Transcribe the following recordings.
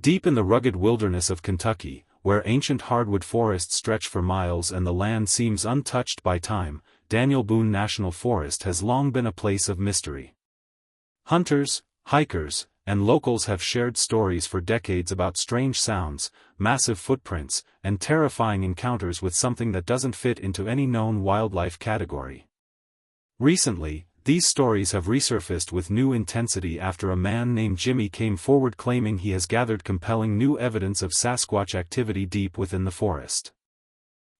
Deep in the rugged wilderness of Kentucky, where ancient hardwood forests stretch for miles and the land seems untouched by time, Daniel Boone National Forest has long been a place of mystery. Hunters, hikers, and locals have shared stories for decades about strange sounds, massive footprints, and terrifying encounters with something that doesn't fit into any known wildlife category. Recently, these stories have resurfaced with new intensity after a man named Jimmy came forward claiming he has gathered compelling new evidence of Sasquatch activity deep within the forest.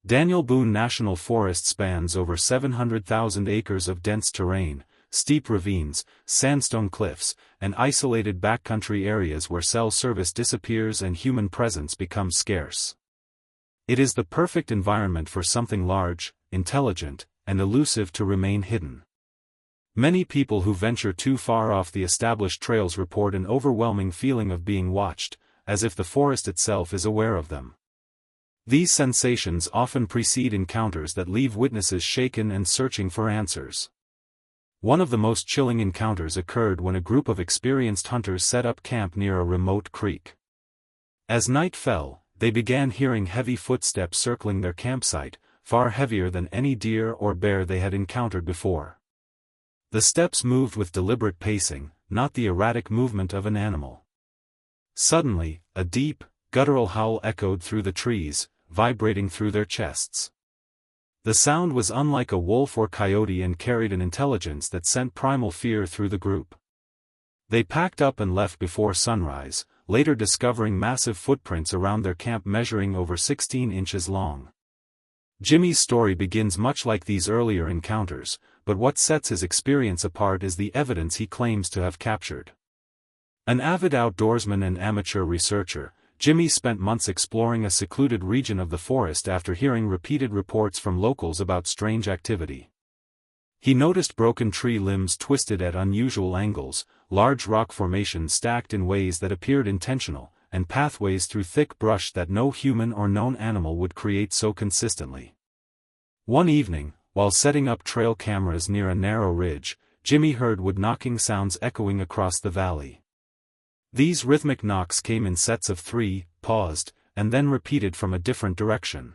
Daniel Boone National Forest spans over 700,000 acres of dense terrain, steep ravines, sandstone cliffs, and isolated backcountry areas where cell service disappears and human presence becomes scarce. It is the perfect environment for something large, intelligent, and elusive to remain hidden. Many people who venture too far off the established trails report an overwhelming feeling of being watched, as if the forest itself is aware of them. These sensations often precede encounters that leave witnesses shaken and searching for answers. One of the most chilling encounters occurred when a group of experienced hunters set up camp near a remote creek. As night fell, they began hearing heavy footsteps circling their campsite, far heavier than any deer or bear they had encountered before. The steps moved with deliberate pacing, not the erratic movement of an animal. Suddenly, a deep, guttural howl echoed through the trees, vibrating through their chests. The sound was unlike a wolf or coyote and carried an intelligence that sent primal fear through the group. They packed up and left before sunrise, later discovering massive footprints around their camp measuring over 16 inches long. Jimmy's story begins much like these earlier encounters, but what sets his experience apart is the evidence he claims to have captured. An avid outdoorsman and amateur researcher, Jimmy spent months exploring a secluded region of the forest after hearing repeated reports from locals about strange activity. He noticed broken tree limbs twisted at unusual angles, large rock formations stacked in ways that appeared intentional, and pathways through thick brush that no human or known animal would create so consistently. One evening, while setting up trail cameras near a narrow ridge, Jimmy heard wood-knocking sounds echoing across the valley. These rhythmic knocks came in sets of 3, paused, and then repeated from a different direction.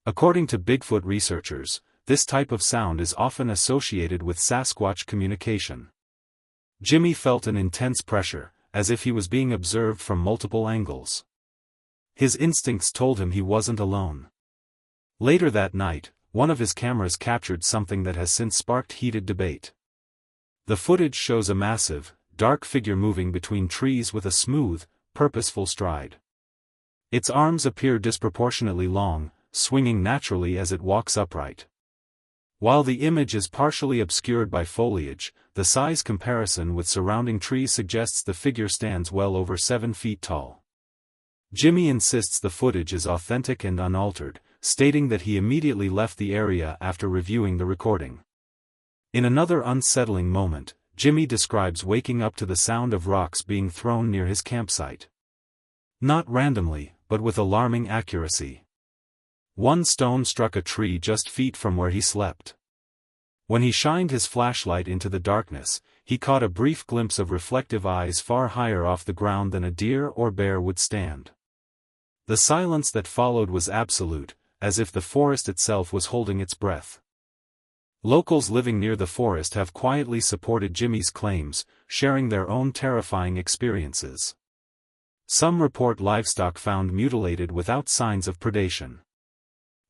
According to Bigfoot researchers, this type of sound is often associated with Sasquatch communication. Jimmy felt an intense pressure, as if he was being observed from multiple angles. His instincts told him he wasn't alone. Later that night, one of his cameras captured something that has since sparked heated debate. The footage shows a massive, dark figure moving between trees with a smooth, purposeful stride. Its arms appear disproportionately long, swinging naturally as it walks upright. While the image is partially obscured by foliage, the size comparison with surrounding trees suggests the figure stands well over 7 feet tall. Jimmy insists the footage is authentic and unaltered, stating that he immediately left the area after reviewing the recording. In another unsettling moment, Jimmy describes waking up to the sound of rocks being thrown near his campsite. Not randomly, but with alarming accuracy. One stone struck a tree just feet from where he slept. When he shined his flashlight into the darkness, he caught a brief glimpse of reflective eyes far higher off the ground than a deer or bear would stand. The silence that followed was absolute, as if the forest itself was holding its breath. Locals living near the forest have quietly supported Jimmy's claims, sharing their own terrifying experiences. Some report livestock found mutilated without signs of predation.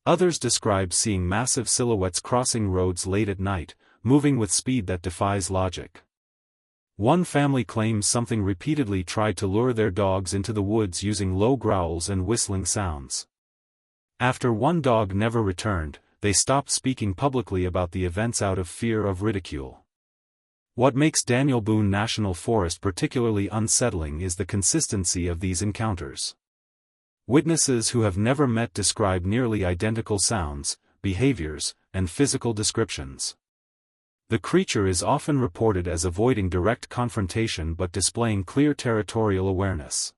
Others describe seeing massive silhouettes crossing roads late at night, moving with speed that defies logic. One family claims something repeatedly tried to lure their dogs into the woods using low growls and whistling sounds. After one dog never returned, they stopped speaking publicly about the events out of fear of ridicule. What makes Daniel Boone National Forest particularly unsettling is the consistency of these encounters. Witnesses who have never met describe nearly identical sounds, behaviors, and physical descriptions. The creature is often reported as avoiding direct confrontation but displaying clear territorial awareness.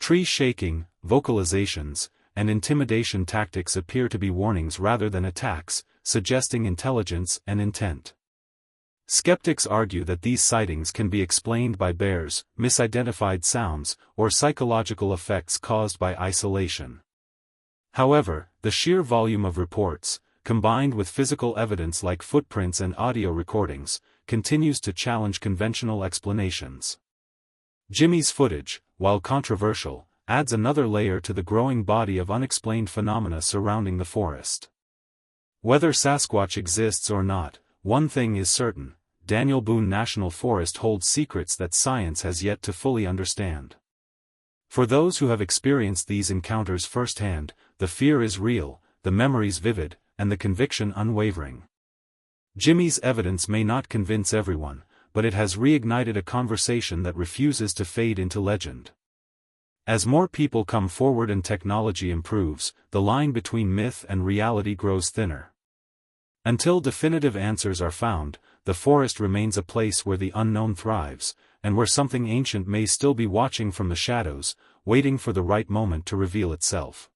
Tree shaking, vocalizations, and intimidation tactics appear to be warnings rather than attacks, suggesting intelligence and intent. Skeptics argue that these sightings can be explained by bears, misidentified sounds, or psychological effects caused by isolation. However, the sheer volume of reports, combined with physical evidence like footprints and audio recordings, continues to challenge conventional explanations. Jimmy's footage, while controversial, adds another layer to the growing body of unexplained phenomena surrounding the forest. Whether Sasquatch exists or not, one thing is certain: Daniel Boone National Forest holds secrets that science has yet to fully understand. For those who have experienced these encounters firsthand, the fear is real, the memories vivid, and the conviction unwavering. Jimmy's evidence may not convince everyone, but it has reignited a conversation that refuses to fade into legend. As more people come forward and technology improves, the line between myth and reality grows thinner. Until definitive answers are found, the forest remains a place where the unknown thrives, and where something ancient may still be watching from the shadows, waiting for the right moment to reveal itself.